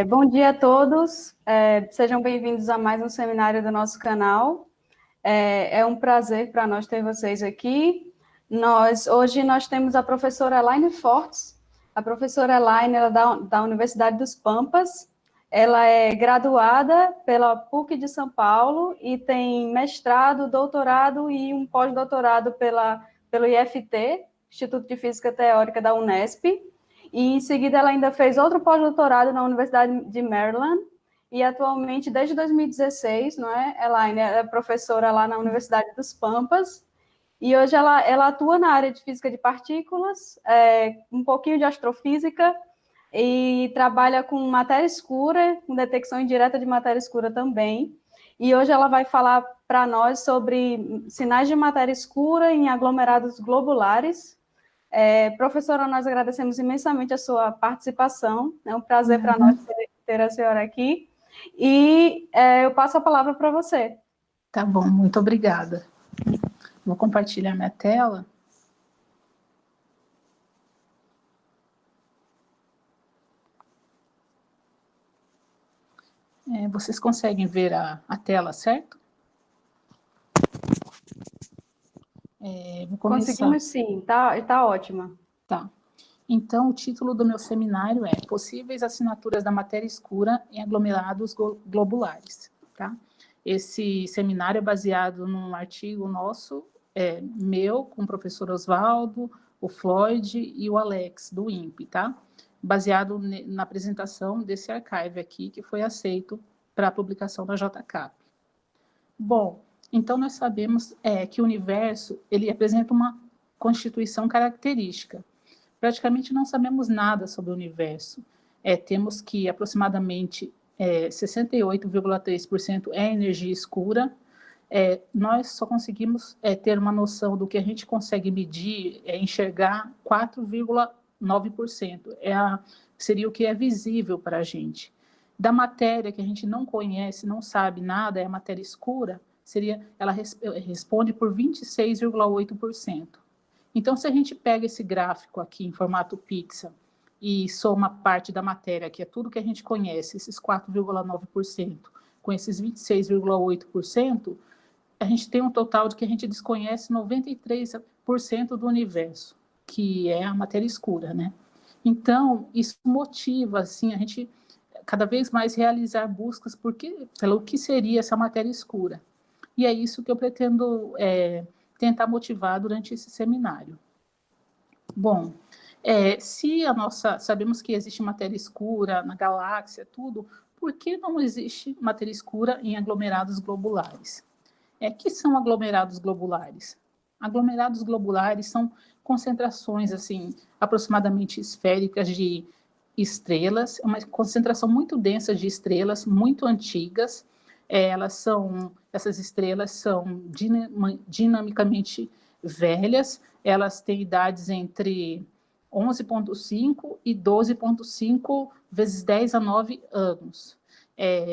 Bom dia a todos, sejam bem-vindos a mais um seminário do nosso canal. É um prazer para nós ter vocês aqui. Hoje nós temos a professora Elaine Fortes. A professora Elaine ela é da Universidade dos Pampas. Ela é graduada pela PUC de São Paulo e tem mestrado, doutorado e um pós-doutorado pelo IFT, Instituto de Física Teórica da Unesp. E, em seguida, ela ainda fez outro pós-doutorado na Universidade de Maryland, e atualmente, desde 2016, não é? Ela é professora lá na Universidade dos Pampas, e hoje ela atua na área de física de partículas, um pouquinho de astrofísica, e trabalha com matéria escura, com detecção indireta de matéria escura também. E hoje ela vai falar para nós sobre sinais de matéria escura em aglomerados globulares. Professora, nós agradecemos imensamente a sua participação, é um prazer para nós ter a senhora aqui, e eu passo a palavra para você. Tá bom, muito obrigada. Vou compartilhar minha tela. Vocês conseguem ver a tela, certo? Vou começar. Conseguimos sim, tá ótima. Tá. Então, o título do meu seminário é Possíveis assinaturas da matéria escura em aglomerados globulares. Tá? Esse seminário é baseado num artigo nosso, meu, com o professor Oswaldo, o Floyd e o Alex, do INPE, tá? Baseado na apresentação desse archive aqui, que foi aceito para a publicação da JCAP. Bom, então nós sabemos que o universo ele apresenta uma constituição característica. Praticamente não sabemos nada sobre o universo. Temos que aproximadamente 68,3% é energia escura. Nós só conseguimos ter uma noção do que a gente consegue medir, enxergar 4,9%. Seria o que é visível para a gente. Da matéria que a gente não conhece, não sabe nada, é a matéria escura, ela responde por 26,8%. Então, se a gente pega esse gráfico aqui em formato pizza e soma parte da matéria, que é tudo que a gente conhece, esses 4,9%, com esses 26,8%, a gente tem um total de que a gente desconhece 93% do universo, que é a matéria escura, né? Então, isso motiva, assim, a gente cada vez mais realizar buscas pelo que seria essa matéria escura. E é isso que eu pretendo tentar motivar durante esse seminário. Bom, sabemos que existe matéria escura na galáxia, tudo, por que não existe matéria escura em aglomerados globulares? Que são aglomerados globulares? Aglomerados globulares são concentrações, assim, aproximadamente esféricas de estrelas, uma concentração muito densa de estrelas, muito antigas. Essas estrelas são dinamicamente velhas, elas têm idades entre 11,5 e 12,5 vezes 10 a 9 anos.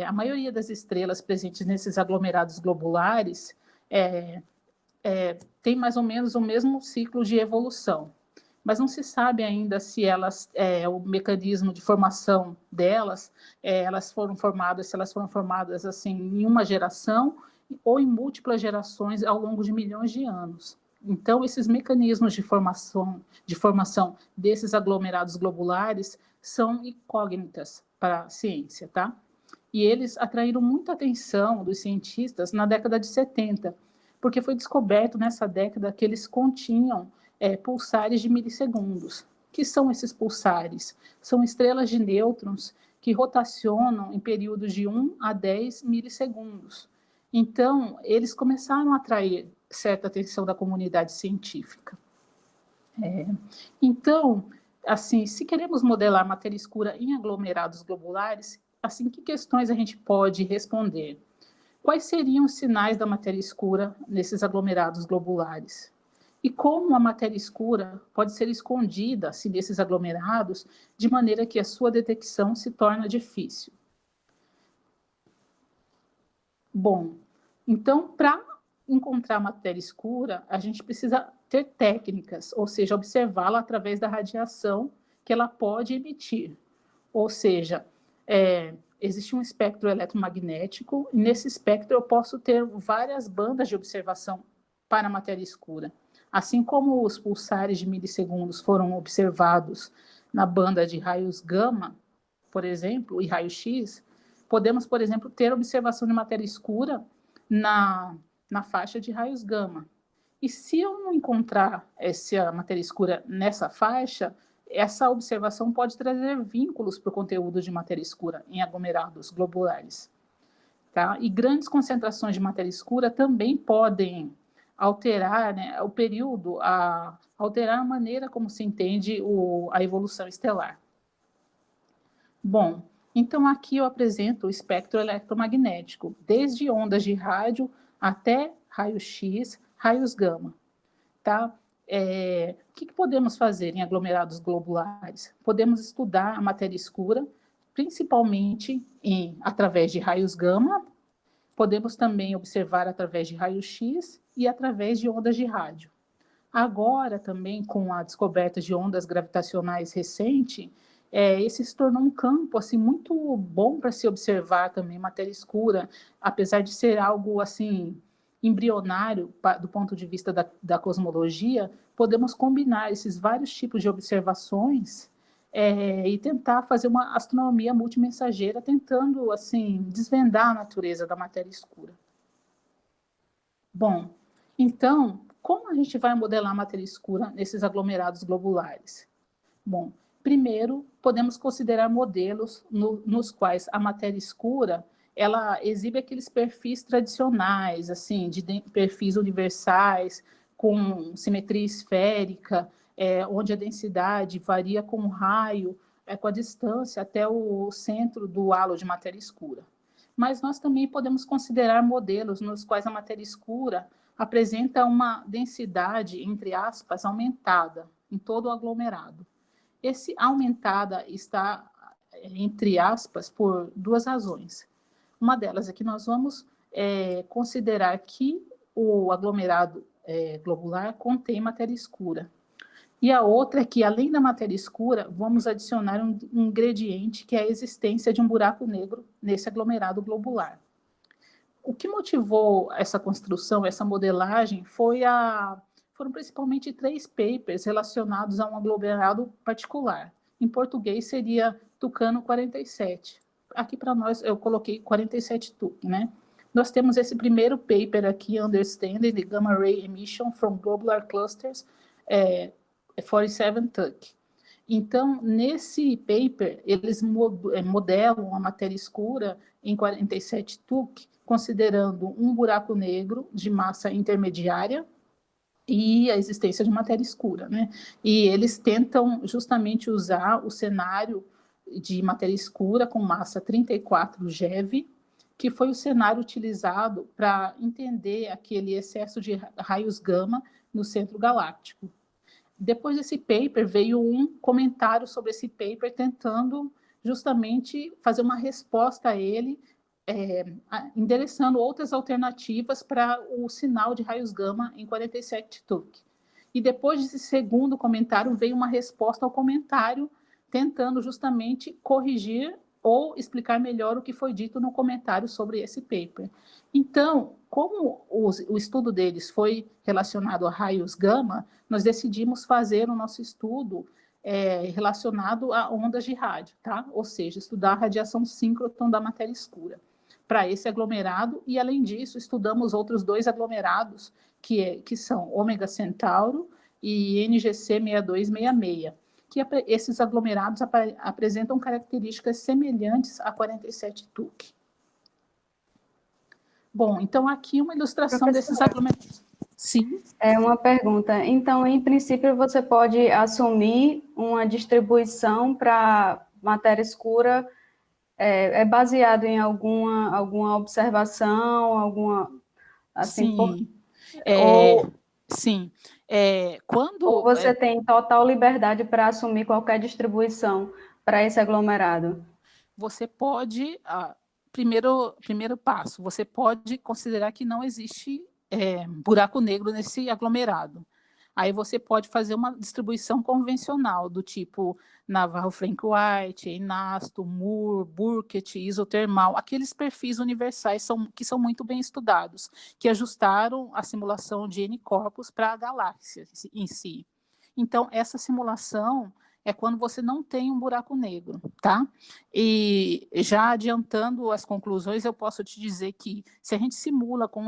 A maioria das estrelas presentes nesses aglomerados globulares tem mais ou menos o mesmo ciclo de evolução, mas não se sabe ainda se o mecanismo de formação delas, se elas foram formadas assim, em uma geração ou em múltiplas gerações ao longo de milhões de anos. Então, esses mecanismos de formação desses aglomerados globulares são incógnitas para a ciência, tá? E eles atraíram muita atenção dos cientistas na década de 70, porque foi descoberto nessa década que eles continham pulsares de milissegundos. Que são esses pulsares? São estrelas de nêutrons que rotacionam em períodos de 1 a 10 milissegundos. Então, eles começaram a atrair certa atenção da comunidade científica. Então, assim, se queremos modelar matéria escura em aglomerados globulares, assim, que questões a gente pode responder? Quais seriam os sinais da matéria escura nesses aglomerados globulares? E como a matéria escura pode ser escondida assim, desses aglomerados, de maneira que a sua detecção se torna difícil? Bom, então, para encontrar matéria escura, a gente precisa ter técnicas, ou seja, observá-la através da radiação que ela pode emitir. Ou seja, existe um espectro eletromagnético, e nesse espectro eu posso ter várias bandas de observação para a matéria escura. Assim como os pulsares de milissegundos foram observados na banda de raios gama, por exemplo, e raio-x, podemos, por exemplo, ter observação de matéria escura na faixa de raios gama. E se eu não encontrar essa matéria escura nessa faixa, essa observação pode trazer vínculos para o conteúdo de matéria escura em aglomerados globulares. Tá? E grandes concentrações de matéria escura também podem alterar, né, o período, alterar a maneira como se entende a evolução estelar. Bom, então aqui eu apresento o espectro eletromagnético, desde ondas de rádio até raio-x, raios gama. Tá? O que podemos fazer em aglomerados globulares? Podemos estudar a matéria escura, principalmente através de raios gama, podemos também observar através de raio-x e através de ondas de rádio. Agora, também, com a descoberta de ondas gravitacionais recente, esse se tornou um campo assim, muito bom para se observar também matéria escura, apesar de ser algo assim embrionário do ponto de vista da cosmologia, podemos combinar esses vários tipos de observações e tentar fazer uma astronomia multimensageira, tentando assim desvendar a natureza da matéria escura. Bom, então, como a gente vai modelar a matéria escura nesses aglomerados globulares? Bom, primeiro, podemos considerar modelos nos quais a matéria escura ela exibe aqueles perfis tradicionais, assim, de perfis universais, com simetria esférica, onde a densidade varia com o raio, com a distância até o centro do halo de matéria escura. Mas nós também podemos considerar modelos nos quais a matéria escura apresenta uma densidade, entre aspas, aumentada em todo o aglomerado. Esse aumentada está, entre aspas, por duas razões. Uma delas é que nós vamos considerar que o aglomerado globular contém matéria escura. E a outra é que, além da matéria escura, vamos adicionar um ingrediente que é a existência de um buraco negro nesse aglomerado globular. O que motivou essa construção, essa modelagem, foram principalmente 3 papers relacionados a um aglomerado particular. Em português seria Tucano 47. Aqui para nós eu coloquei 47 Tuc, né? Nós temos esse primeiro paper aqui, Understanding the Gamma Ray Emission from Globular Clusters 47 Tuc. Então, nesse paper, eles modelam a matéria escura em 47 Tuc, considerando um buraco negro de massa intermediária e a existência de matéria escura, né? E eles tentam justamente usar o cenário de matéria escura com massa 34 GeV, que foi o cenário utilizado para entender aquele excesso de raios gama no centro galáctico. Depois desse paper, veio um comentário sobre esse paper, tentando justamente fazer uma resposta a ele, endereçando outras alternativas para o sinal de raios gama em 47 Tuc. E depois desse segundo comentário, veio uma resposta ao comentário, tentando justamente corrigir ou explicar melhor o que foi dito no comentário sobre esse paper. Então, como o estudo deles foi relacionado a raios gama, nós decidimos fazer o nosso estudo relacionado a ondas de rádio, tá? Ou seja, estudar a radiação síncrotron da matéria escura para esse aglomerado, e além disso, estudamos outros 2 aglomerados, que são Ômega Centauro e NGC 6266, que esses aglomerados apresentam características semelhantes a 47 Tuc. Bom, então aqui uma ilustração desses aglomerados. Sim. É uma pergunta. Então, em princípio, você pode assumir uma distribuição para matéria escura baseado em alguma observação, alguma assim. Sim. Sim. Ou você tem total liberdade para assumir qualquer distribuição para esse aglomerado? Você pode, primeiro passo, você pode considerar que não existe buraco negro nesse aglomerado. Aí você pode fazer uma distribuição convencional, do tipo Navarro-Frank-White, Einasto, Moore, Burkett, isotermal, aqueles perfis universais que são muito bem estudados, que ajustaram a simulação de N-corpos para a galáxia em si. Então, essa simulação é quando você não tem um buraco negro, tá? E já adiantando as conclusões, eu posso te dizer que se a gente simula com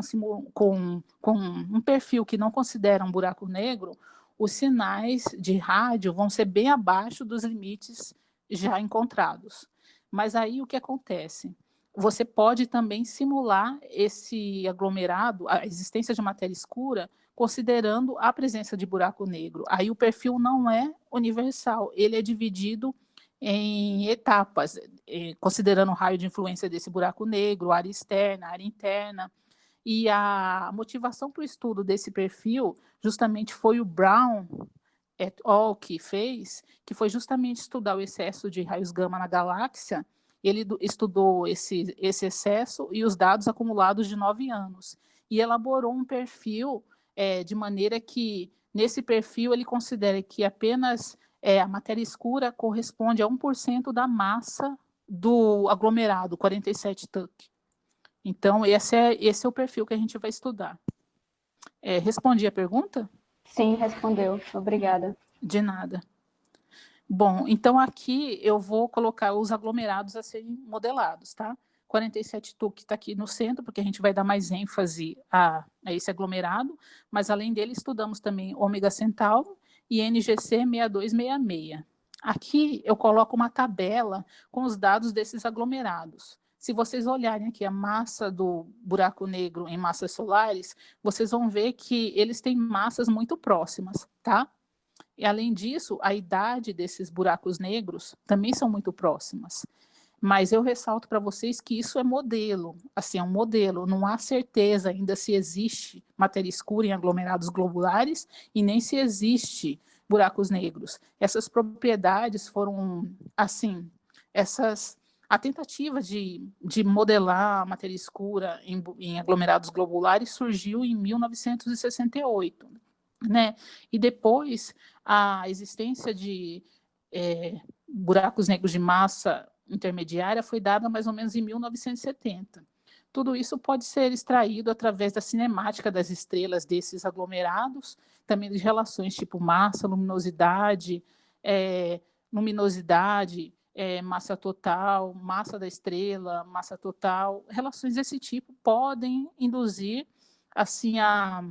um perfil que não considera um buraco negro, os sinais de rádio vão ser bem abaixo dos limites já encontrados. Mas aí o que acontece? Você pode também simular esse aglomerado, a existência de matéria escura, considerando a presença de buraco negro. Aí o perfil não é universal, ele é dividido em etapas, considerando o raio de influência desse buraco negro, área externa, área interna. E a motivação para o estudo desse perfil justamente foi o Brown et al. Que fez, que foi justamente estudar o excesso de raios gama na galáxia. Ele estudou esse excesso e os dados acumulados de 9 anos e elaborou um perfil de maneira que, nesse perfil, ele considera que apenas a matéria escura corresponde a 1% da massa do aglomerado 47 Tuc. Então, esse é o perfil que a gente vai estudar. Respondi a pergunta? Sim, respondeu. Obrigada. De nada. Bom, então aqui eu vou colocar os aglomerados a serem modelados, tá? 47 Tuc está aqui no centro, porque a gente vai dar mais ênfase a esse aglomerado, mas além dele estudamos também ômega Centauro e NGC 6266. Aqui eu coloco uma tabela com os dados desses aglomerados. Se vocês olharem aqui a massa do buraco negro em massas solares, vocês vão ver que eles têm massas muito próximas, tá? E, além disso, a idade desses buracos negros também são muito próximas. Mas eu ressalto para vocês que isso é modelo, assim, é um modelo, não há certeza ainda se existe matéria escura em aglomerados globulares e nem se existe buracos negros. Essas propriedades foram, assim, a tentativa de modelar a matéria escura em aglomerados globulares surgiu em 1968, né? E depois a existência de buracos negros de massa intermediária foi dada mais ou menos em 1970. Tudo isso pode ser extraído através da cinemática das estrelas desses aglomerados, também de relações tipo massa, luminosidade, massa total, massa da estrela, massa total. Relações desse tipo podem induzir assim a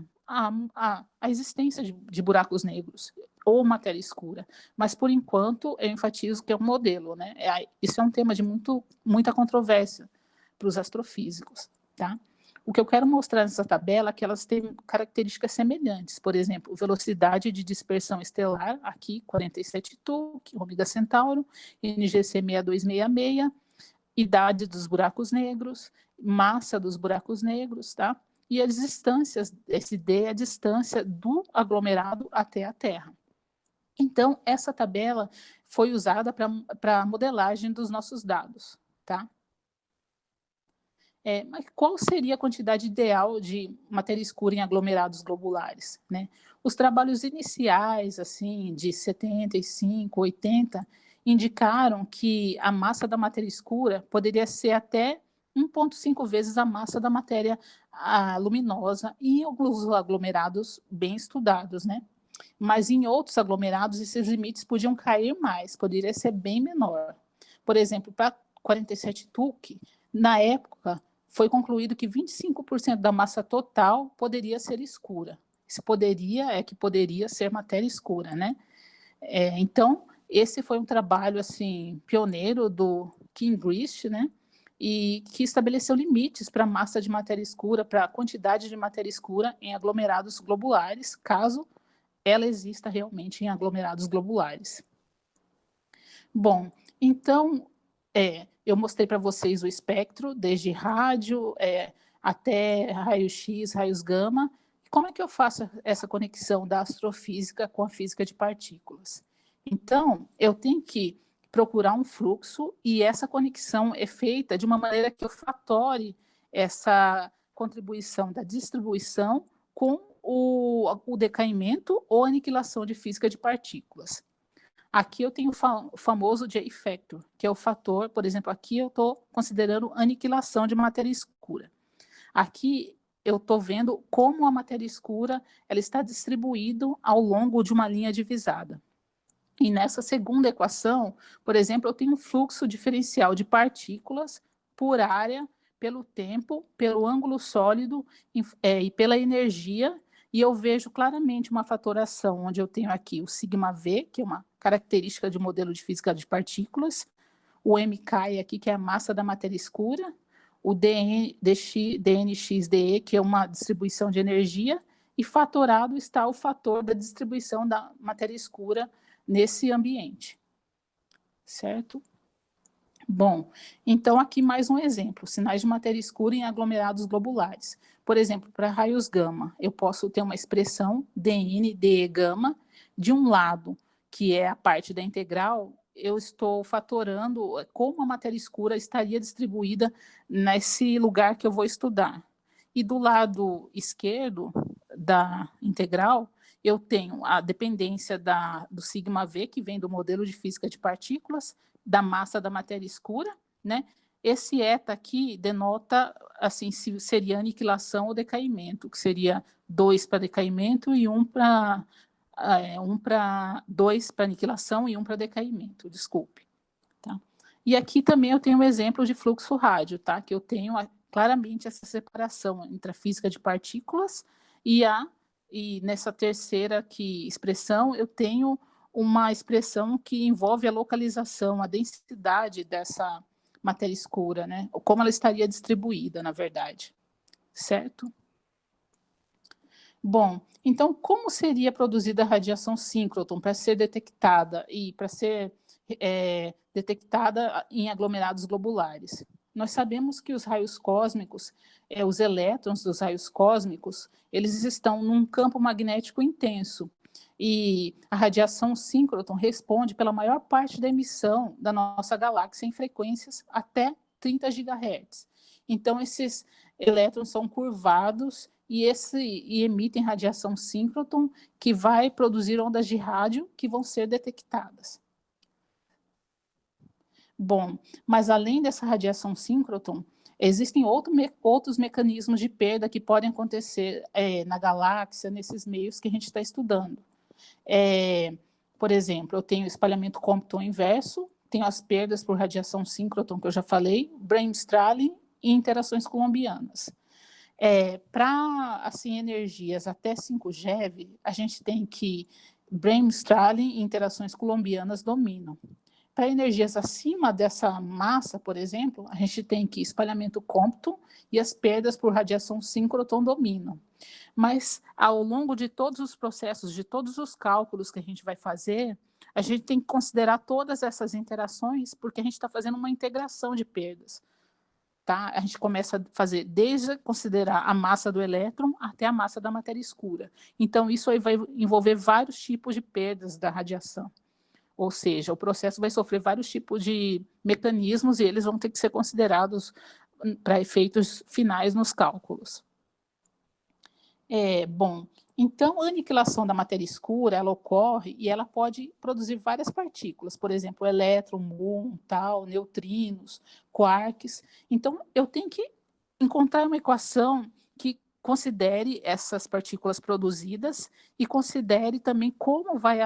existência de buracos negros ou matéria escura. Mas, por enquanto, eu enfatizo que é um modelo, né? Isso é um tema de muita controvérsia para os astrofísicos, tá? O que eu quero mostrar nessa tabela é que elas têm características semelhantes. Por exemplo, velocidade de dispersão estelar, aqui, 47 Tuc, ômega Centauro, NGC 6266, idade dos buracos negros, massa dos buracos negros, tá? E as distâncias, esse D é a distância do aglomerado até a Terra. Então, essa tabela foi usada para a modelagem dos nossos dados, tá? Mas qual seria a quantidade ideal de matéria escura em aglomerados globulares, né? Os trabalhos iniciais, assim, de 75, 80, indicaram que a massa da matéria escura poderia ser até 1,5 vezes a massa da matéria luminosa em alguns aglomerados bem estudados, né? Mas em outros aglomerados, esses limites podiam cair mais, poderia ser bem menor. Por exemplo, para 47 Tuc, na época, foi concluído que 25% da massa total poderia ser escura. Esse poderia ser matéria escura, né? Então, esse foi um trabalho assim pioneiro do Kim Grist, né? E que estabeleceu limites para a massa de matéria escura, para a quantidade de matéria escura em aglomerados globulares, caso ela exista realmente em aglomerados globulares. Bom, então, eu mostrei para vocês o espectro, desde rádio até raio-x, raios gama. Como é que eu faço essa conexão da astrofísica com a física de partículas? Então, eu tenho que procurar um fluxo e essa conexão é feita de uma maneira que eu fatore essa contribuição da distribuição com o decaimento ou aniquilação de física de partículas. Aqui eu tenho o famoso J-factor, que é o fator, por exemplo, aqui eu estou considerando aniquilação de matéria escura. Aqui eu estou vendo como a matéria escura ela está distribuída ao longo de uma linha divisada. E nessa segunda equação, por exemplo, eu tenho um fluxo diferencial de partículas por área, pelo tempo, pelo ângulo sólido e pela energia, e eu vejo claramente uma fatoração onde eu tenho aqui o sigma-v, que é uma característica de modelo de física de partículas, o mk aqui, que é a massa da matéria escura, o dnx-dE, que é uma distribuição de energia, e fatorado está o fator da distribuição da matéria escura nesse ambiente, certo? Bom, então aqui mais um exemplo, sinais de matéria escura em aglomerados globulares. Por exemplo, para raios gama, eu posso ter uma expressão dN, dE gama, de um lado, que é a parte da integral, eu estou fatorando como a matéria escura estaria distribuída nesse lugar que eu vou estudar. E do lado esquerdo da integral, eu tenho a dependência do sigma-v, que vem do modelo de física de partículas, da massa da matéria escura, né? Esse eta aqui denota, assim, se seria aniquilação ou decaimento, que seria 2 para decaimento e 1 para 2 para aniquilação e 1 para decaimento, desculpe. Tá? E aqui também eu tenho um exemplo de fluxo rádio, tá? Que eu tenho claramente essa separação entre a física de partículas e nessa terceira expressão eu tenho uma expressão que envolve a localização, a densidade dessa matéria escura, né? Como ela estaria distribuída, na verdade, certo? Bom, então como seria produzida a radiação síncroton para ser detectada e para ser detectada em aglomerados globulares? Nós sabemos que os raios cósmicos, os elétrons dos raios cósmicos, eles estão num campo magnético intenso. E a radiação síncroton responde pela maior parte da emissão da nossa galáxia em frequências até 30 GHz. Então, esses elétrons são curvados e emitem radiação síncroton, que vai produzir ondas de rádio que vão ser detectadas. Bom, mas além dessa radiação síncroton, existem outros mecanismos de perda que podem acontecer na galáxia, nesses meios que a gente está estudando. Por exemplo, eu tenho espalhamento Compton inverso, tenho as perdas por radiação síncroton, que eu já falei, brainstalling e interações colombianas. Para assim, energias até 5 GeV, a gente tem que brainstalling e interações colombianas dominam. Para energias acima dessa massa, por exemplo, a gente tem que espalhamento Compton e as perdas por radiação síncroton dominam. Mas, ao longo de todos os processos, de todos os cálculos que a gente vai fazer, a gente tem que considerar todas essas interações, porque a gente está fazendo uma integração de perdas. Tá? A gente começa a fazer desde considerar a massa do elétron até a massa da matéria escura. Então, isso aí vai envolver vários tipos de perdas da radiação. Ou seja, o processo vai sofrer vários tipos de mecanismos e eles vão ter que ser considerados para efeitos finais nos cálculos. Bom, então a aniquilação da matéria escura, ela ocorre e ela pode produzir várias partículas, por exemplo, elétron, muon, tal, neutrinos, quarks. Então, eu tenho que encontrar uma equação que considere essas partículas produzidas e considere também como vai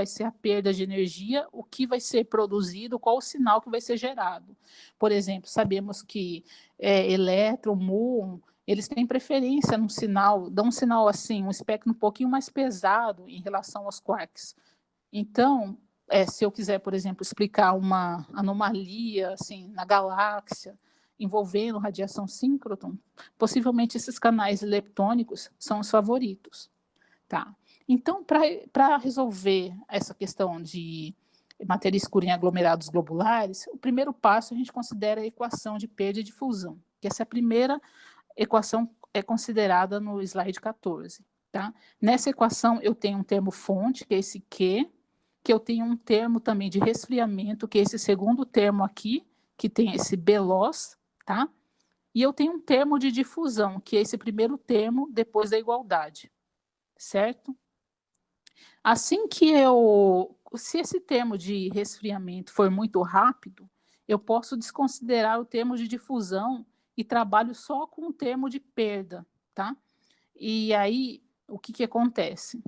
ser a perda de energia, o que vai ser produzido, qual o sinal que vai ser gerado. Por exemplo, sabemos que elétron, muon, eles têm preferência num sinal, dão um sinal assim, um espectro um pouquinho mais pesado em relação aos quarks. Então, se eu quiser, por exemplo, explicar uma anomalia assim, na galáxia, envolvendo radiação síncroton, possivelmente esses canais leptônicos são os favoritos. Tá? Então, para resolver essa questão de matéria escura em aglomerados globulares, o primeiro passo a gente considera a equação de perda e difusão, que essa é a primeira equação é considerada no slide 14. Tá? Nessa equação, eu tenho um termo fonte, que é esse Q, que eu tenho um termo também de resfriamento, que é esse segundo termo aqui, que tem esse B-loss, tá? E eu tenho um termo de difusão, que é esse primeiro termo depois da igualdade. certo? Se esse termo de resfriamento for muito rápido, eu posso desconsiderar o termo de difusão e trabalho só com o termo de perda, tá? E aí, o que acontece?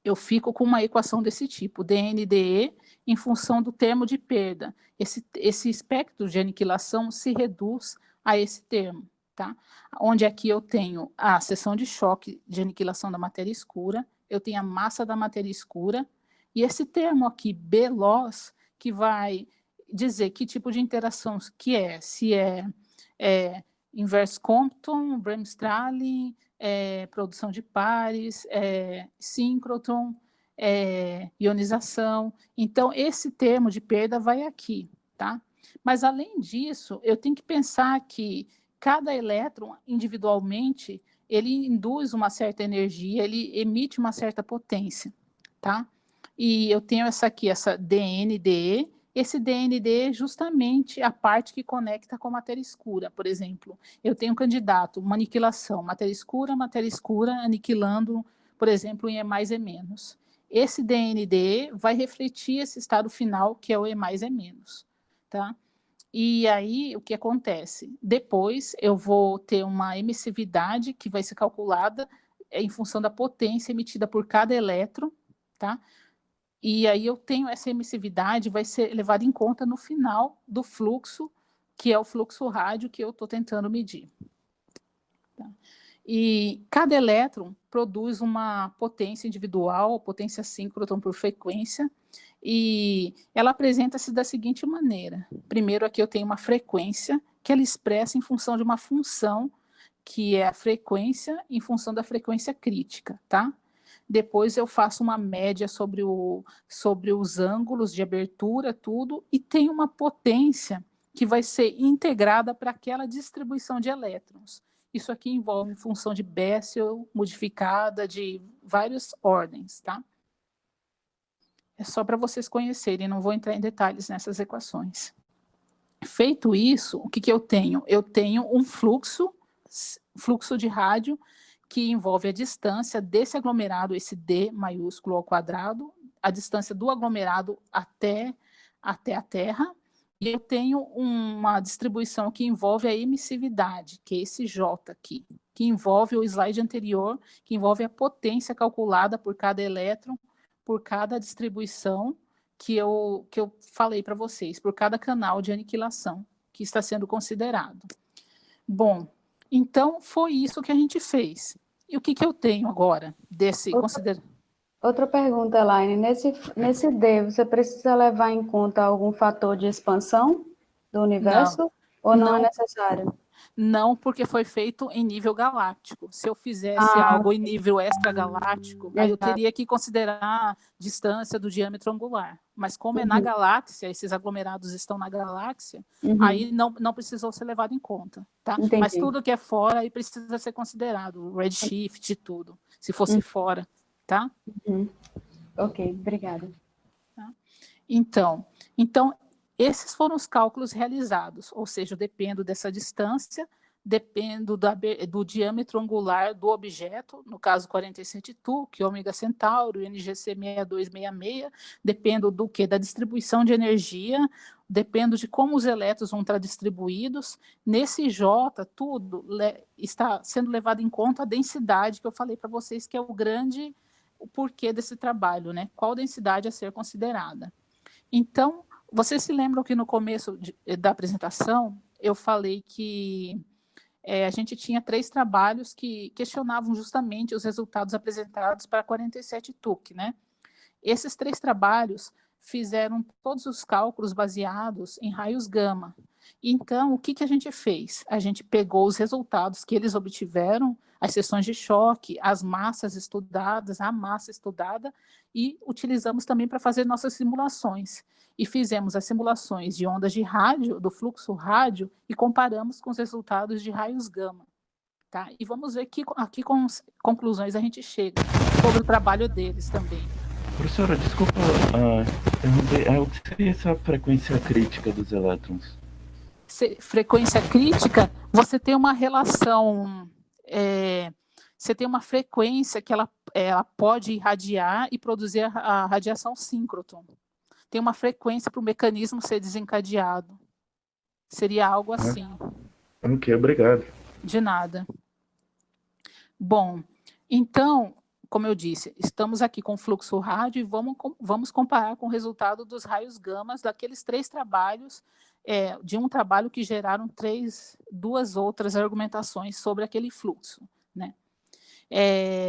Eu fico com uma equação desse tipo, dNdE em função do termo de perda. Esse espectro de aniquilação se reduz a esse termo, tá? Onde aqui eu tenho a seção de choque de aniquilação da matéria escura, eu tenho a massa da matéria escura, e esse termo aqui, B-loss, que vai dizer que tipo de interação que é, se é inverse Compton, Bremsstrahlin, produção de pares, síncrotron, ionização. Então, esse termo de perda vai aqui, tá? Mas, além disso, eu tenho que pensar que cada elétron, individualmente, ele induz uma certa energia, ele emite uma certa potência, tá? E eu tenho essa DNDE. Esse DND é justamente a parte que conecta com a matéria escura. Por exemplo, eu tenho um candidato, uma aniquilação, matéria escura, aniquilando, por exemplo, em E mais E menos. Esse DND vai refletir esse estado final, que é o E mais E menos, tá? E aí, o que acontece? Depois, eu vou ter uma emissividade que vai ser calculada em função da potência emitida por cada elétron, tá? E aí eu tenho essa emissividade, vai ser levada em conta no final do fluxo, que é o fluxo rádio que eu estou tentando medir. Tá? E cada elétron produz uma potência individual, potência síncrotron por frequência, e ela apresenta-se da seguinte maneira. Primeiro aqui eu tenho uma frequência que ela expressa em função de uma função, que é a frequência em função da frequência crítica, tá? Depois eu faço uma média sobre os ângulos de abertura, tudo, e tem uma potência que vai ser integrada para aquela distribuição de elétrons. Isso aqui envolve função de Bessel modificada de várias ordens, tá? É só para vocês conhecerem, não vou entrar em detalhes nessas equações. Feito isso, o que eu tenho? Eu tenho um fluxo de rádio, que envolve a distância desse aglomerado, esse D maiúsculo ao quadrado, a distância do aglomerado até a Terra, e eu tenho uma distribuição que envolve a emissividade, que é esse J aqui, que envolve o slide anterior, que envolve a potência calculada por cada elétron, por cada distribuição que eu falei para vocês, por cada canal de aniquilação que está sendo considerado. Bom, então, foi isso que a gente fez. E o que eu tenho agora desse considerado? Outra pergunta, Elaine. Nesse D, você precisa levar em conta algum fator de expansão do universo? Ou não é necessário? Não, porque foi feito em nível galáctico. Se eu fizesse algo em nível extragaláctico, aí eu teria que considerar a distância do diâmetro angular. Mas como é na galáxia, esses aglomerados estão na galáxia, aí não precisou ser levado em conta, tá? Mas tudo que é fora aí precisa ser considerado, redshift e tudo, se fosse fora, tá? Ok, obrigada. Tá? Então, esses foram os cálculos realizados, ou seja, eu dependo dessa distância, dependo do diâmetro angular do objeto, no caso 47 TuC, ômega Centauro, NGC 6266, dependo do quê? Da distribuição de energia, dependo de como os elétrons vão estar distribuídos. Nesse J, tudo está sendo levado em conta a densidade que eu falei para vocês, que é o porquê desse trabalho, né? Qual densidade a ser considerada. Então, vocês se lembram que no começo da apresentação eu falei que a gente tinha 3 trabalhos que questionavam justamente os resultados apresentados para 47 TuC, né? Esses 3 trabalhos fizeram todos os cálculos baseados em raios gama. Então, o que a gente fez? A gente pegou os resultados que eles obtiveram, as seções de choque, as massas estudadas, a massa estudada, e utilizamos também para fazer nossas simulações. E fizemos as simulações de ondas de rádio, do fluxo rádio, e comparamos com os resultados de raios gama. Tá? E vamos ver aqui com conclusões a gente chega sobre o trabalho deles também. Professora, desculpa interromper. O que seria essa frequência crítica dos elétrons? Frequência crítica, você tem uma relação você tem uma frequência que ela pode irradiar e produzir a radiação síncroton. Tem uma frequência para o mecanismo ser desencadeado. Seria algo assim. Ok, obrigado. De nada. Bom, então, como eu disse, estamos aqui com fluxo rádio e vamos comparar com o resultado dos raios gamas daqueles 3 trabalhos, de um trabalho que geraram 2 outras argumentações sobre aquele fluxo, né?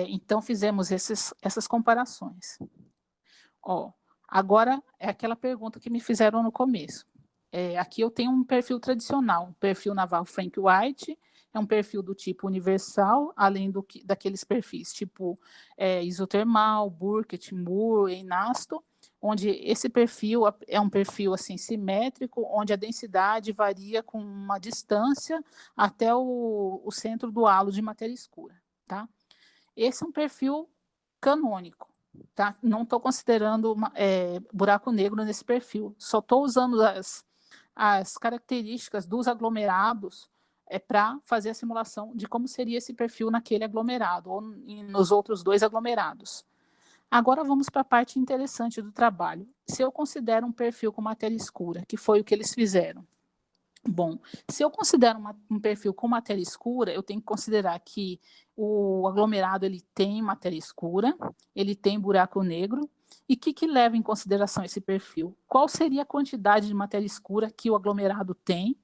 Então, fizemos essas comparações. Agora, é aquela pergunta que me fizeram no começo. Aqui eu tenho um perfil tradicional, um perfil Navarro-Frank White, é um perfil do tipo universal, além daqueles perfis tipo isotermal, Burkett, Moore, Einasto, onde esse perfil é um perfil assim, simétrico, onde a densidade varia com uma distância até o centro do halo de matéria escura. Tá? Esse é um perfil canônico. Tá? Não estou considerando buraco negro nesse perfil, só estou usando as características dos aglomerados para fazer a simulação de como seria esse perfil naquele aglomerado, ou nos outros 2 aglomerados. Agora vamos para a parte interessante do trabalho. Se eu considero um perfil com matéria escura, que foi o que eles fizeram. Bom, se eu considero um perfil com matéria escura, eu tenho que considerar que o aglomerado ele tem matéria escura, ele tem buraco negro, e o que leva em consideração esse perfil? Qual seria a quantidade de matéria escura que o aglomerado tem?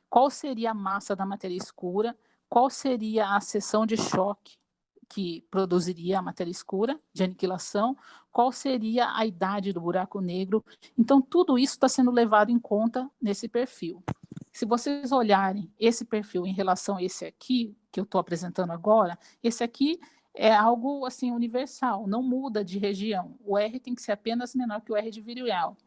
Qual seria a massa da matéria escura? Qual seria a seção de choque que produziria a matéria escura de aniquilação? Qual seria a idade do buraco negro? Então, tudo isso está sendo levado em conta nesse perfil. Se vocês olharem esse perfil em relação a esse aqui, que eu estou apresentando agora, esse aqui é algo assim universal, não muda de região. O R tem que ser apenas menor que o R de virial.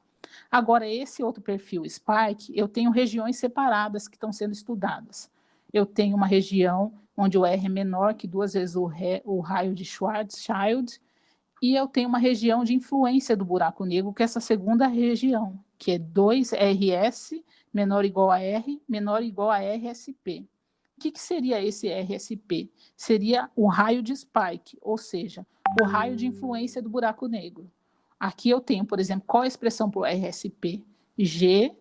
Agora, esse outro perfil, Spike, eu tenho regiões separadas que estão sendo estudadas. Eu tenho uma região onde o R é menor que 2 vezes o raio de Schwarzschild, e eu tenho uma região de influência do buraco negro, que é essa segunda região, que é 2RS menor ou igual a R, menor ou igual a RSP. O que seria esse RSP? Seria o raio de Spike, ou seja, o raio de influência do buraco negro. Aqui eu tenho, por exemplo, qual é a expressão para o RSP? G,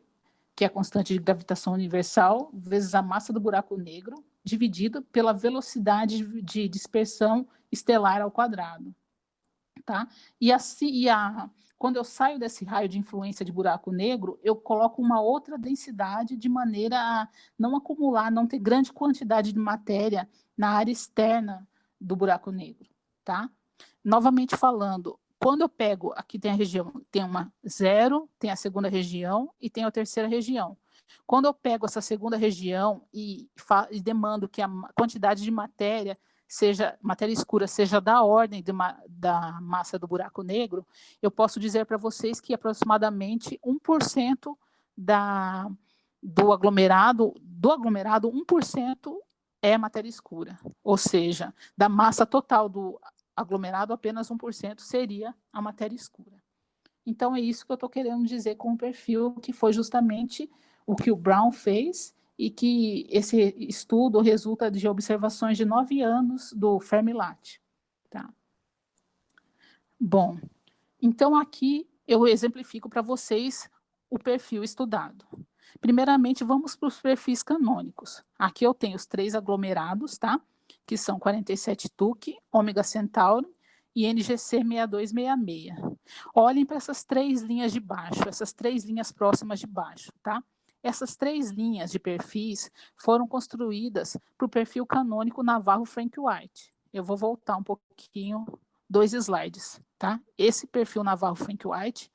que é a constante de gravitação universal, vezes a massa do buraco negro, dividido pela velocidade de dispersão estelar ao quadrado. Tá? Quando eu saio desse raio de influência de buraco negro, eu coloco uma outra densidade de maneira a não acumular, não ter grande quantidade de matéria na área externa do buraco negro. Tá? Novamente falando, quando eu pego, aqui tem a região, tem uma 0, tem a segunda região e tem a terceira região. Quando eu pego essa segunda região e demando que a quantidade de matéria escura seja da ordem da massa do buraco negro, eu posso dizer para vocês que aproximadamente 1% do aglomerado, 1% é matéria escura. Ou seja, da massa total do aglomerado, apenas 1% seria a matéria escura. Então, é isso que eu estou querendo dizer com o perfil, que foi justamente o que o Brown fez, e que esse estudo resulta de observações de 9 anos do Fermi-Lat. Tá? Bom, então aqui eu exemplifico para vocês o perfil estudado. Primeiramente, vamos para os perfis canônicos. Aqui eu tenho os 3 aglomerados, tá? Que são 47 Tuc, Ômega Centauri e NGC 6266. Olhem para essas 3 linhas de baixo, essas 3 linhas próximas de baixo, tá? Essas 3 linhas de perfis foram construídas para o perfil canônico Navarro-Frank White. Eu vou voltar um pouquinho, 2 slides, tá? Esse perfil Navarro-Frank White,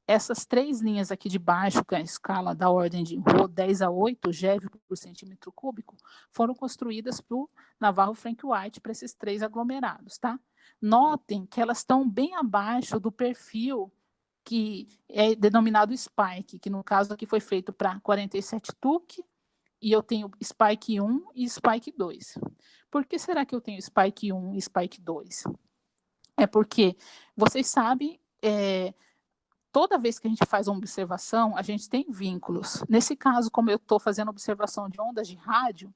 essas 3 linhas aqui de baixo, que é a escala da ordem de Rho 10 a 8, GeV por centímetro cúbico, foram construídas para o Navarro-Frank White, para esses 3 aglomerados, tá? Notem que elas estão bem abaixo do perfil que é denominado Spike, que no caso aqui foi feito para 47 Tuc, e eu tenho Spike 1 e Spike 2. Por que será que eu tenho Spike 1 e Spike 2? É porque, vocês sabem, toda vez que a gente faz uma observação, a gente tem vínculos. Nesse caso, como eu estou fazendo observação de ondas de rádio,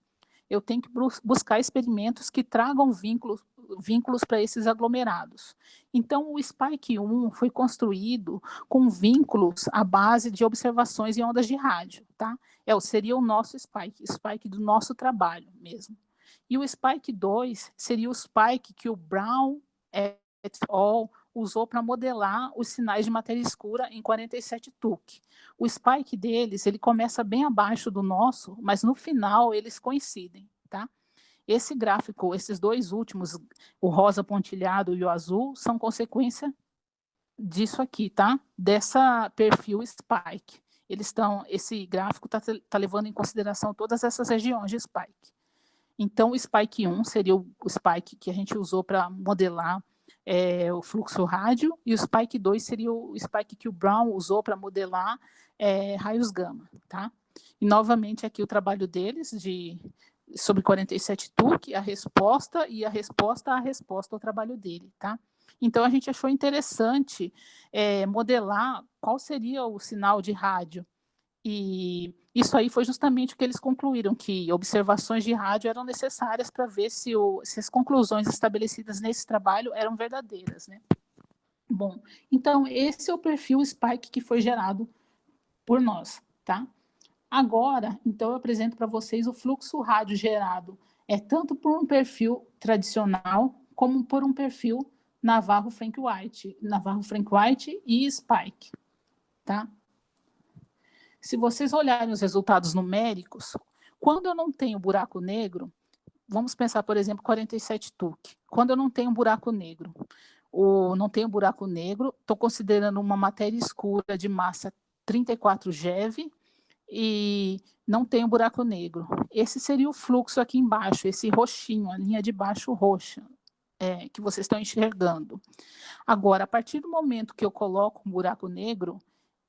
eu tenho que buscar experimentos que tragam vínculos para esses aglomerados. Então, o Spike 1 foi construído com vínculos à base de observações em ondas de rádio, tá? Seria o nosso Spike do nosso trabalho mesmo. E o Spike 2 seria o Spike que o Brown et al. Usou para modelar os sinais de matéria escura em 47 TUC. O Spike deles, ele começa bem abaixo do nosso, mas no final eles coincidem, tá? Esse gráfico, esses dois últimos, o rosa pontilhado e o azul, são consequência disso aqui, tá? Dessa perfil Spike. Esse gráfico tá levando em consideração todas essas regiões de Spike. Então, o Spike 1 seria o Spike que a gente usou para modelar o fluxo rádio, e o Spike 2 seria o Spike que o Brown usou para modelar raios gama, tá? E, novamente, aqui o trabalho deles sobre 47 TUC, a resposta ao trabalho dele, tá? Então, a gente achou interessante modelar qual seria o sinal de rádio. E isso aí foi justamente o que eles concluíram, que observações de rádio eram necessárias para ver se as conclusões estabelecidas nesse trabalho eram verdadeiras, né? Bom, então esse é o perfil Spike que foi gerado por nós, tá? Agora, então eu apresento para vocês o fluxo rádio gerado tanto por um perfil tradicional como por um perfil Navarro-Frank White e Spike, tá? Se vocês olharem os resultados numéricos, quando eu não tenho buraco negro, vamos pensar, por exemplo, 47 TUC. Quando eu não tenho buraco negro, estou considerando uma matéria escura de massa 34 GeV e não tenho buraco negro. Esse seria o fluxo aqui embaixo, esse roxinho, a linha de baixo roxa, que vocês estão enxergando. Agora, a partir do momento que eu coloco um buraco negro,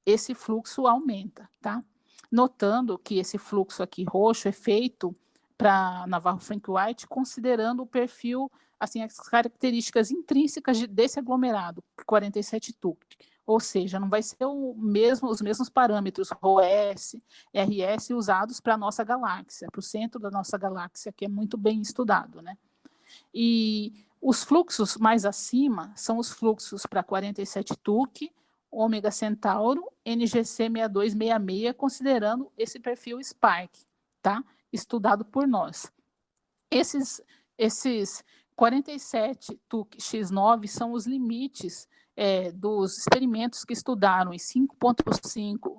esse fluxo aumenta, tá? Notando que esse fluxo aqui roxo é feito para Navarro-Frank White, considerando o perfil, assim, as características intrínsecas desse aglomerado, 47 TUC. Ou seja, não vai ser os mesmos parâmetros ρS, RS usados para a nossa galáxia, para o centro da nossa galáxia, que é muito bem estudado, né? E os fluxos mais acima são os fluxos para 47 TUC, Ômega Centauro, NGC 6266, considerando esse perfil Spike, tá? Estudado por nós. Esses 47 TUC X9 são os limites dos experimentos que estudaram em 5.5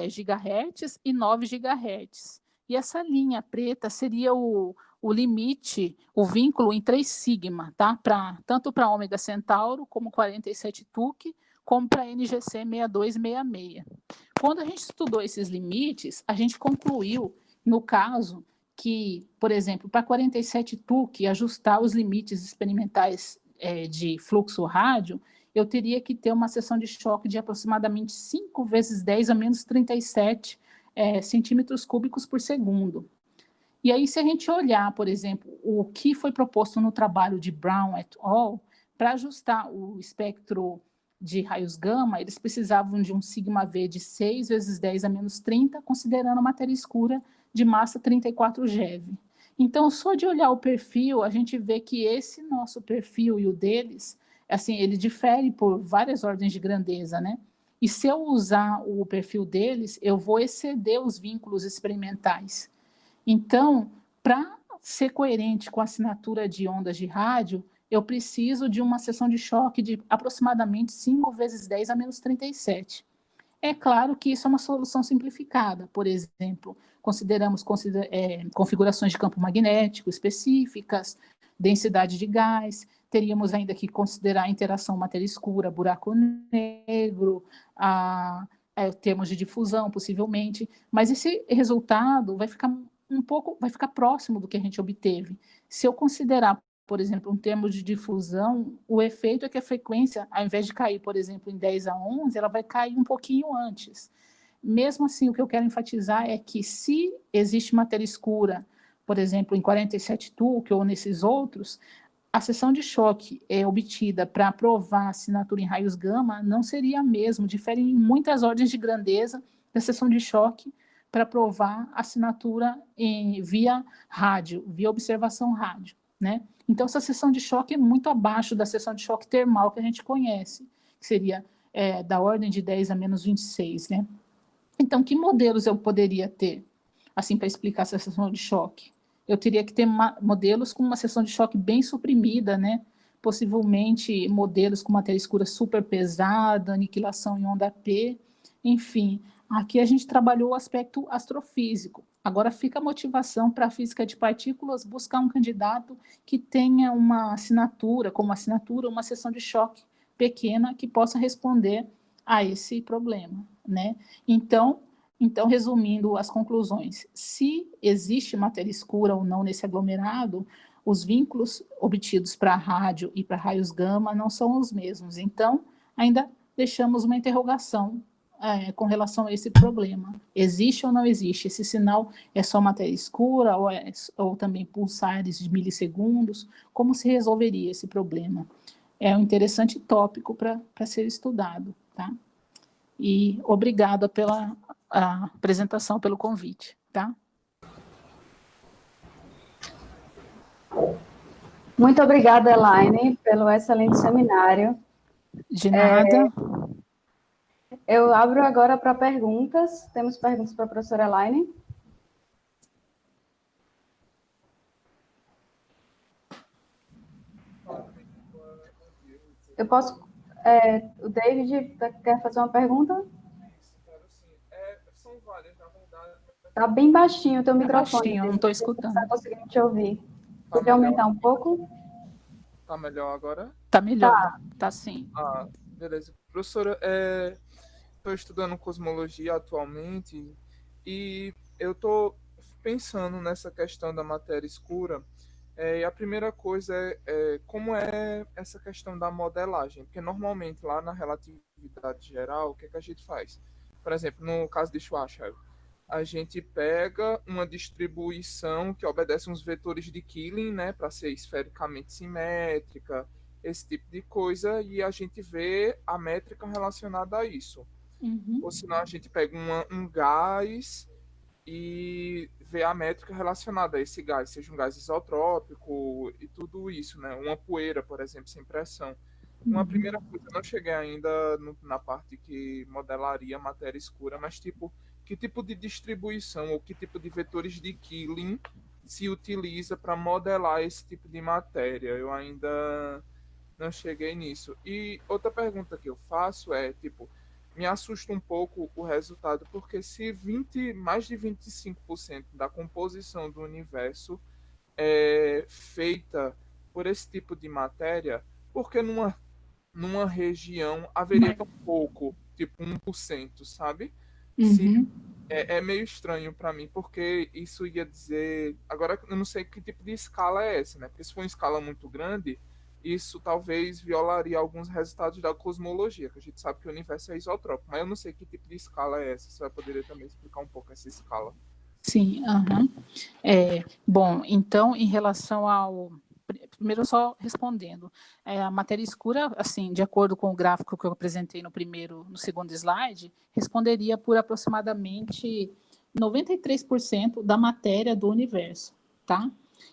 GHz e 9 GHz. E essa linha preta seria o limite, o vínculo em 3 sigma, tá? Tanto para Ômega Centauro, como 47 TUC, como para NGC 6266. Quando a gente estudou esses limites, a gente concluiu, no caso, que, por exemplo, para 47 TUC, ajustar os limites experimentais de fluxo rádio, eu teria que ter uma seção de choque de aproximadamente 5 vezes 10 a menos 37 centímetros cúbicos por segundo. E aí, se a gente olhar, por exemplo, o que foi proposto no trabalho de Brown et al., para ajustar o espectro de raios gama, eles precisavam de um sigma V de 6 vezes 10 a menos 30, considerando matéria escura de massa 34 GeV. Então, só de olhar o perfil, a gente vê que esse nosso perfil e o deles, assim, ele difere por várias ordens de grandeza, né? E se eu usar o perfil deles, eu vou exceder os vínculos experimentais. Então, para ser coerente com a assinatura de ondas de rádio, eu preciso de uma seção de choque de aproximadamente 5 vezes 10 a menos 37. É claro que isso é uma solução simplificada. Por exemplo, consideramos configurações de campo magnético específicas, densidade de gás, teríamos ainda que considerar a interação matéria escura, buraco negro, termos de difusão, possivelmente, mas esse resultado vai ficar próximo do que a gente obteve. Se eu considerar, por exemplo, um termo de difusão, o efeito é que a frequência, ao invés de cair, por exemplo, em 10 a 11, ela vai cair um pouquinho antes. Mesmo assim, o que eu quero enfatizar é que se existe matéria escura, por exemplo, em 47 TUC ou nesses outros, a seção de choque obtida para provar a assinatura em raios gama não seria a mesma, difere em muitas ordens de grandeza da seção de choque para provar assinatura via rádio, via observação rádio, né? Então, essa seção de choque é muito abaixo da seção de choque termal que a gente conhece, que seria da ordem de 10 a menos 26, né? Então, que modelos eu poderia ter, assim, para explicar essa seção de choque? Eu teria que ter modelos com uma seção de choque bem suprimida, né? Possivelmente modelos com matéria escura super pesada, aniquilação em onda P, enfim. Aqui a gente trabalhou o aspecto astrofísico. Agora fica a motivação para a física de partículas buscar um candidato que tenha uma assinatura, uma seção de choque pequena que possa responder a esse problema, né? Então, resumindo as conclusões, se existe matéria escura ou não nesse aglomerado, os vínculos obtidos para rádio e para raios gama não são os mesmos. Então, ainda deixamos uma interrogação com relação a esse problema. Existe ou não existe? Esse sinal é só matéria escura ou também pulsares de milissegundos? Como se resolveria esse problema? É um interessante tópico para ser estudado, tá? E obrigada pela apresentação, pelo convite, tá? Muito obrigada, Elaine, pelo excelente seminário. De nada. Eu abro agora para perguntas. Temos perguntas para a professora Elaine? Eu posso... o David quer fazer uma pergunta? São várias, na verdade. Está bem baixinho o teu microfone. Baixinho, não estou escutando. Não está conseguindo te ouvir. Pode aumentar um pouco? Tá melhor agora? Tá melhor, tá sim. Ah, beleza. Professora, estou estudando cosmologia atualmente e eu estou pensando nessa questão da matéria escura. E a primeira coisa é como é essa questão da modelagem, porque normalmente lá na relatividade geral, o que é que a gente faz? Por exemplo, no caso de Schwarzschild, a gente pega uma distribuição que obedece uns vetores de Killing, né, para ser esfericamente simétrica, esse tipo de coisa, e a gente vê a métrica relacionada a isso. Ou senão a gente pega um gás e vê a métrica relacionada a esse gás, seja um gás isotrópico e tudo isso, né? Uma poeira, por exemplo, sem pressão. Uma primeira coisa, eu não cheguei ainda na parte que modelaria matéria escura, mas que tipo de distribuição ou que tipo de vetores de Killing se utiliza para modelar esse tipo de matéria? Eu ainda não cheguei nisso. E outra pergunta que eu faço me assusta um pouco o resultado, porque se mais de 25% da composição do universo é feita por esse tipo de matéria, por que numa região haveria tão pouco, tipo 1%, sabe? É meio estranho para mim, porque isso ia dizer... Agora, eu não sei que tipo de escala é essa, né? Porque se for uma escala muito grande, isso talvez violaria alguns resultados da cosmologia, que a gente sabe que o universo é isotrópico, mas eu não sei que tipo de escala é essa. Você vai poder também explicar um pouco essa escala? Sim, bom, então, em relação ao... Primeiro, só respondendo. A matéria escura, assim, de acordo com o gráfico que eu apresentei no segundo slide, responderia por aproximadamente 93% da matéria do universo, tá?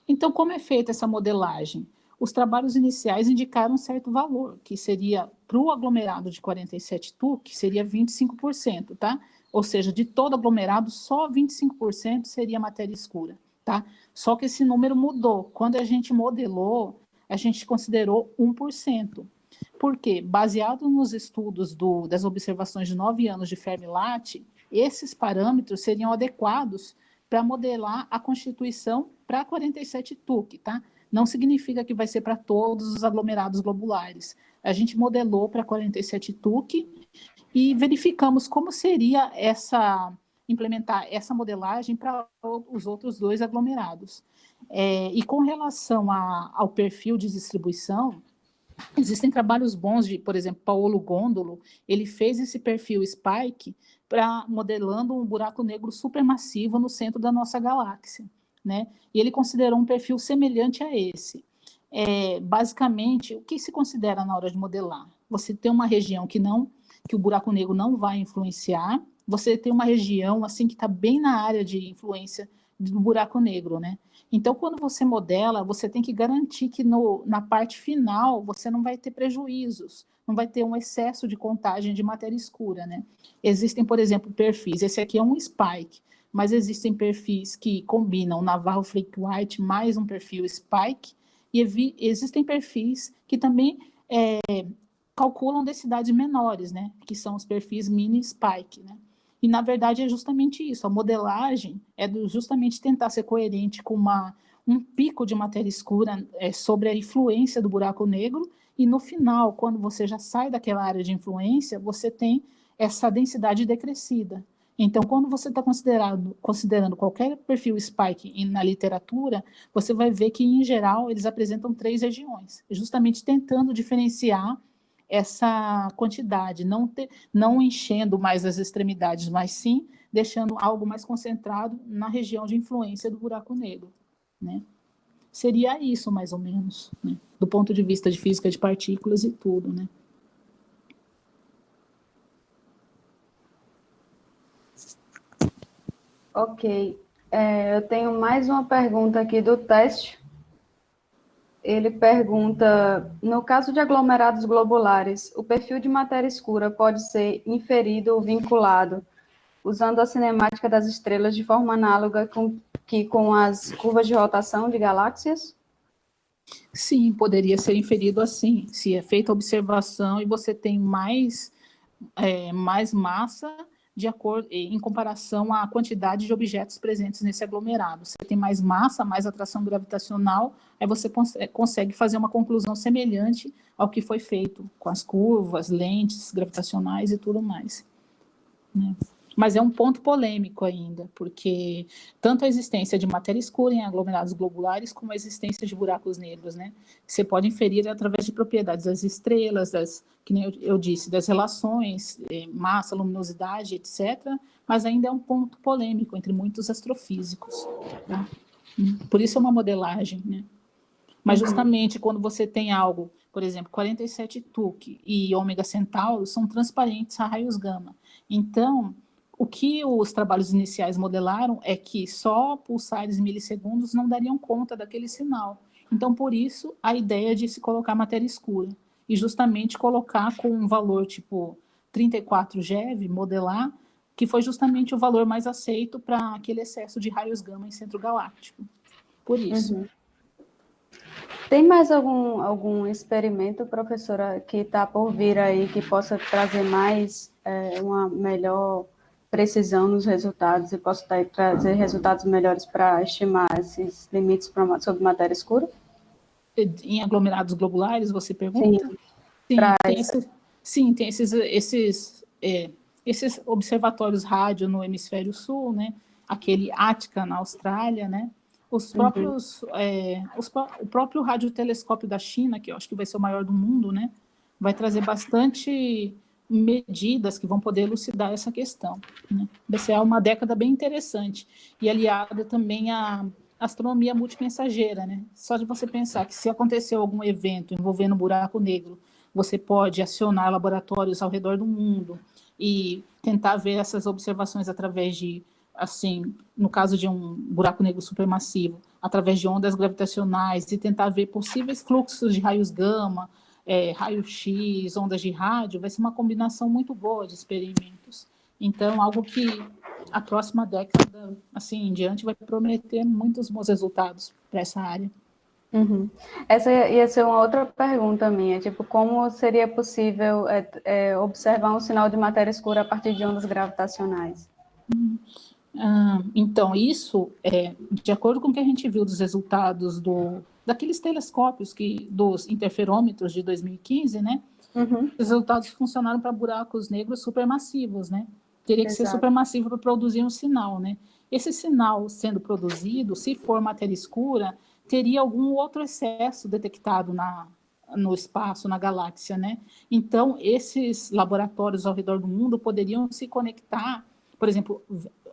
Então, como é feita essa modelagem? Os trabalhos iniciais indicaram um certo valor, que seria, para o aglomerado de 47 TuC, seria 25%, tá? Ou seja, de todo aglomerado, só 25% seria matéria escura, tá? Só que esse número mudou. Quando a gente modelou, a gente considerou 1%. Por quê? Baseado nos estudos das observações de 9 anos de Fermi-Latti, esses parâmetros seriam adequados para modelar a constituição para 47 TuC, tá? Não significa que vai ser para todos os aglomerados globulares. A gente modelou para 47 TuC e verificamos como seria implementar essa modelagem para os outros dois aglomerados. E com relação ao perfil de distribuição, existem trabalhos bons de, por exemplo, Paolo Gondolo, ele fez esse perfil Spike modelando um buraco negro supermassivo no centro da nossa galáxia, né? E ele considerou um perfil semelhante a esse. Basicamente, o que se considera na hora de modelar? Você tem uma região que o buraco negro não vai influenciar, você tem uma região assim que está bem na área de influência do buraco negro, né? Então, quando você modela, você tem que garantir que na parte final você não vai ter prejuízos, não vai ter um excesso de contagem de matéria escura, né? Existem, por exemplo, perfis. Esse aqui é um spike, mas existem perfis que combinam Navarro Flake White mais um perfil spike, e existem perfis que também calculam densidades menores, né? Que são os perfis mini spike, né? E, na verdade, é justamente isso. A modelagem é justamente tentar ser coerente com um pico de matéria escura sobre a influência do buraco negro, e, no final, quando você já sai daquela área de influência, você tem essa densidade decrescida. Então, quando você está considerando qualquer perfil spike na literatura, você vai ver que, em geral, eles apresentam 3 regiões, justamente tentando diferenciar essa quantidade, não enchendo mais as extremidades, mas sim deixando algo mais concentrado na região de influência do buraco negro, né? Seria isso, mais ou menos, né? Do ponto de vista de física de partículas e tudo, né? Ok. Eu tenho mais uma pergunta aqui do teste. Ele pergunta, no caso de aglomerados globulares, o perfil de matéria escura pode ser inferido ou vinculado usando a cinemática das estrelas de forma análoga com as curvas de rotação de galáxias? Sim, poderia ser inferido assim, se é feita a observação e você tem mais massa em comparação à quantidade de objetos presentes nesse aglomerado. Você tem mais massa, mais atração gravitacional, aí você consegue fazer uma conclusão semelhante ao que foi feito com as curvas, lentes gravitacionais e tudo mais, né? Mas é um ponto polêmico ainda, porque tanto a existência de matéria escura em aglomerados globulares, como a existência de buracos negros, né? Você pode inferir através de propriedades das estrelas, que nem eu disse, das relações, massa, luminosidade, etc., mas ainda é um ponto polêmico entre muitos astrofísicos, tá? Por isso é uma modelagem, né? Mas justamente quando você tem algo, por exemplo, 47 Tuc e ômega Centauro são transparentes a raios gama. Então, o que os trabalhos iniciais modelaram é que só pulsares milissegundos não dariam conta daquele sinal. Então, por isso, a ideia de se colocar matéria escura. E justamente colocar com um valor tipo 34 GeV, modelar, que foi justamente o valor mais aceito para aquele excesso de raios gama em centro galáctico. Por isso. Tem mais algum experimento, professora, que está por vir aí, que possa trazer mais uma melhor precisão nos resultados e possa trazer resultados melhores para estimar esses limites sobre matéria escura? Em aglomerados globulares, você pergunta? Sim, Tem esses observatórios rádio no hemisfério sul, né? Aquele Attica na Austrália, né? O próprio radiotelescópio da China, que eu acho que vai ser o maior do mundo, né? Vai trazer bastante medidas que vão poder elucidar essa questão, né? Vai ser uma década bem interessante e aliada também à astronomia multimensageira, né? Só de você pensar que se aconteceu algum evento envolvendo um buraco negro, você pode acionar laboratórios ao redor do mundo e tentar ver essas observações através de, assim, no caso de um buraco negro supermassivo, através de ondas gravitacionais e tentar ver possíveis fluxos de raios gama, raio-x, ondas de rádio, vai ser uma combinação muito boa de experimentos. Então, algo que a próxima década, assim, em diante, vai prometer muitos bons resultados para essa área. Essa ia ser uma outra pergunta minha, tipo, como seria possível observar um sinal de matéria escura a partir de ondas gravitacionais? Então, isso de acordo com o que a gente viu dos resultados daqueles telescópios dos interferômetros de 2015, né? Os resultados funcionaram para buracos negros supermassivos, né? Teria que ser supermassivo para produzir um sinal, né? Esse sinal sendo produzido, se for matéria escura, teria algum outro excesso detectado no espaço, na galáxia, né? Então, esses laboratórios ao redor do mundo poderiam se conectar, por exemplo,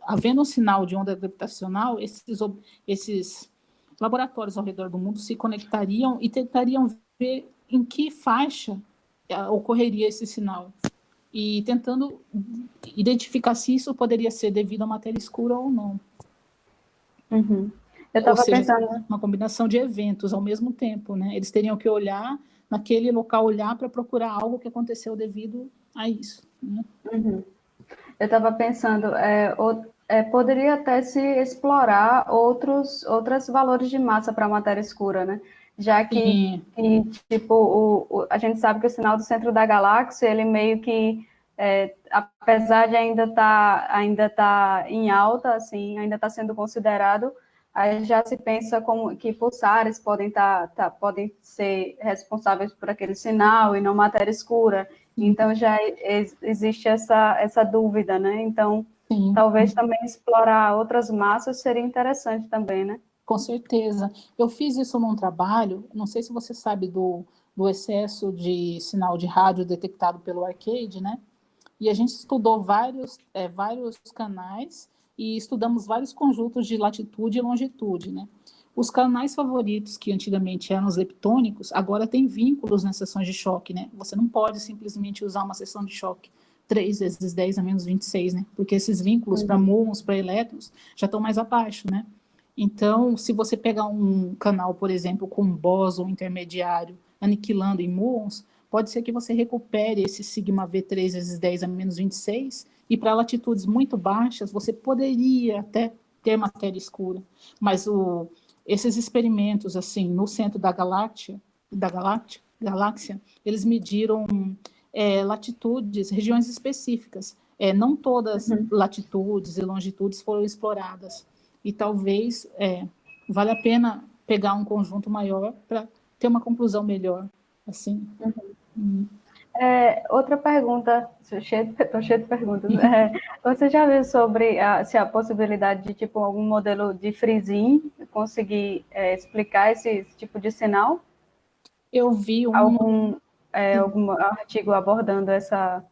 havendo um sinal de onda gravitacional, esses laboratórios ao redor do mundo se conectariam e tentariam ver em que faixa ocorreria esse sinal. e tentando identificar se isso poderia ser devido à matéria escura ou não. Uhum. Eu Ou estava seja, pensando. uma combinação de eventos ao mesmo tempo, né? Eles teriam que olhar naquele local, olhar para procurar algo que aconteceu devido a isso, né? Uhum. Eu estava pensando, poderia até se explorar outros valores de massa para a matéria escura, né? Já que tipo, a gente sabe que o sinal do centro da galáxia, ele meio que, apesar de ainda tá em alta, assim, ainda está sendo considerado, aí já se pensa como que pulsares podem ser responsáveis por aquele sinal e não matéria escura. Então, já existe essa dúvida, né? Então, Sim, talvez também explorar outras massas seria interessante também, né? com certeza. Eu fiz isso num trabalho, não sei se você sabe do excesso de sinal de rádio detectado pelo Arcade, né? E a gente estudou vários canais e estudamos vários conjuntos de latitude e longitude, né? Os canais favoritos, que antigamente eram os leptônicos, agora tem vínculos nas seções de choque, né? Você não pode simplesmente usar uma seção de choque 3 vezes 10 a menos 26, né? Porque esses vínculos para muons, para elétrons, já estão mais abaixo, né? Então, se você pegar um canal, por exemplo, com bóson intermediário, aniquilando em muons, pode ser que você recupere esse sigma V3 vezes 10 a menos 26, e para latitudes muito baixas, você poderia até ter matéria escura. Mas esses experimentos, assim, no centro da galáxia, eles mediram latitudes, regiões específicas. Não todas latitudes e longitudes foram exploradas. E talvez valha a pena pegar um conjunto maior para ter uma conclusão melhor, assim. Outra pergunta, estou cheio de perguntas. Você já viu sobre se a possibilidade de, tipo, algum modelo de Frisin conseguir explicar esse tipo de sinal? Eu vi Algum artigo abordando essa...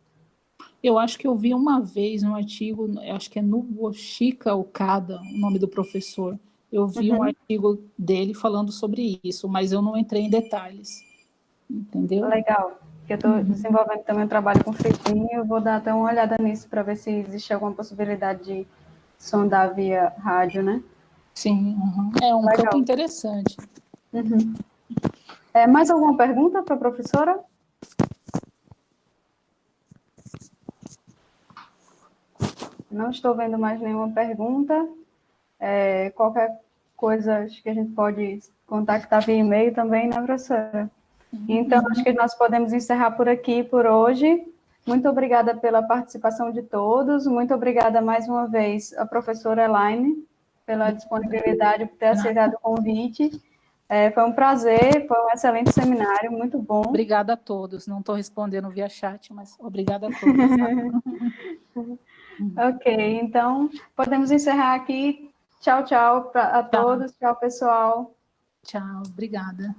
Eu acho que eu vi uma vez um artigo, acho que é Nobuoshika Okada, o nome do professor. Eu vi um artigo dele falando sobre isso, mas eu não entrei em detalhes, entendeu? Legal, que eu estou desenvolvendo também um trabalho com Frisin, eu vou dar até uma olhada nisso para ver se existe alguma possibilidade de sondar via rádio, né? Sim, é um campo Legal. interessante. Mais alguma pergunta para a professora? Não estou vendo mais nenhuma pergunta. Qualquer coisa, acho que a gente pode contactar via e-mail também, né, professora? Então, acho que nós podemos encerrar por aqui por hoje. Muito obrigada pela participação de todos. Muito obrigada mais uma vez à professora Elaine pela disponibilidade, por ter aceitado o convite. Foi um prazer, foi um excelente seminário, muito bom. Obrigada a todos. Não estou respondendo via chat, mas obrigada a todos. Ok, então podemos encerrar aqui. Tchau, tchau a todos. Tchau, pessoal. Tchau, obrigada.